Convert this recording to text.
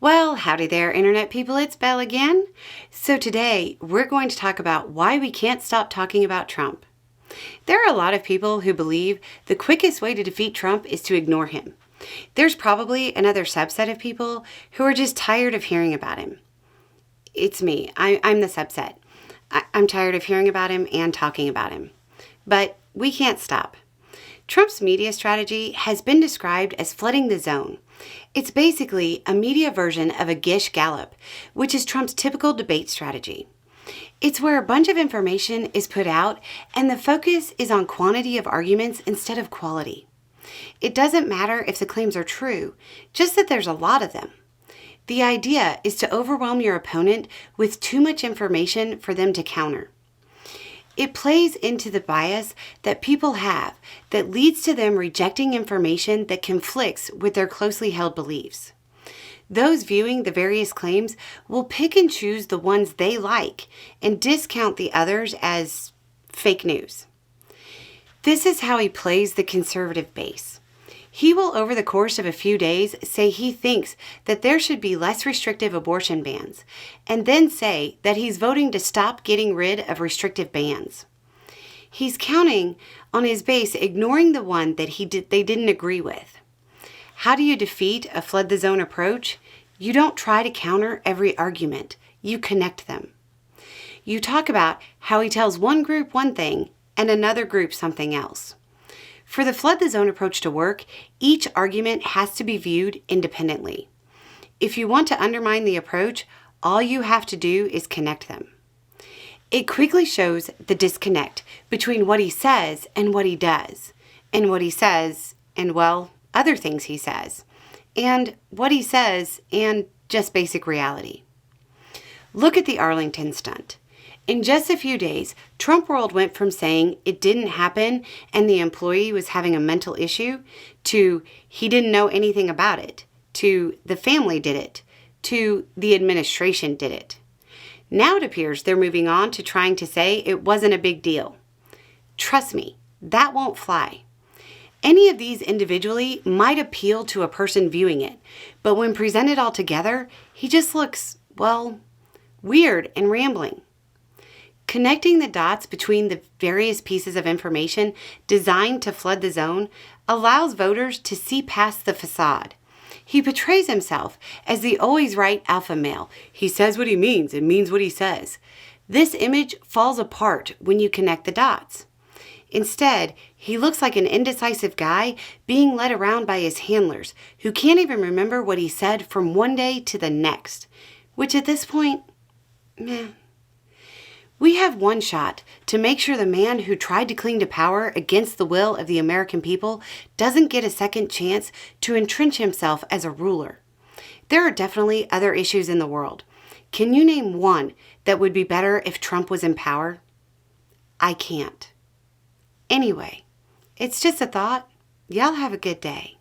Well, howdy there, Internet people. It's Belle again. So today, we're going to talk about why we can't stop talking about Trump. There are a lot of people who believe the quickest way to defeat Trump is to ignore him. There's probably another subset of people who are just tired of hearing about him. It's me. I'm the subset. I'm tired of hearing about him and talking about him. But we can't stop. Trump's media strategy has been described as flooding the zone. It's basically a media version of a Gish Gallop, which is Trump's typical debate strategy. It's where a bunch of information is put out and the focus is on quantity of arguments instead of quality. It doesn't matter if the claims are true, just that there's a lot of them. The idea is to overwhelm your opponent with too much information for them to counter. It plays into the bias that people have that leads to them rejecting information that conflicts with their closely held beliefs. Those viewing the various claims will pick and choose the ones they like and discount the others as fake news. This is how he plays the conservative base. He will, over the course of a few days, say he thinks that there should be less restrictive abortion bans, and then say that he's voting to stop getting rid of restrictive bans. He's counting on his base ignoring the one that they didn't agree with. How do you defeat a flood the zone approach? You don't try to counter every argument. You connect them. You talk about how he tells one group one thing and another group something else. For the flood the zone approach to work, each argument has to be viewed independently. If you want to undermine the approach, all you have to do is connect them. It quickly shows the disconnect between what he says and what he does, and what he says and, well, other things he says, and what he says and just basic reality. Look at the Arlington stunt. In just a few days, Trump World went from saying it didn't happen and the employee was having a mental issue to he didn't know anything about it, to the family did it, to the administration did it. Now it appears they're moving on to trying to say it wasn't a big deal. Trust me, that won't fly. Any of these individually might appeal to a person viewing it, but when presented all together, he just looks, well, weird and rambling. Connecting the dots between the various pieces of information designed to flood the zone allows voters to see past the facade. He portrays himself as the always right alpha male. He says what he means and means what he says. This image falls apart when you connect the dots. Instead, he looks like an indecisive guy being led around by his handlers who can't even remember what he said from one day to the next, which at this point, meh. We have one shot to make sure the man who tried to cling to power against the will of the American people doesn't get a second chance to entrench himself as a ruler. There are definitely other issues in the world. Can you name one that would be better if Trump was in power? I can't. Anyway, it's just a thought. Y'all have a good day.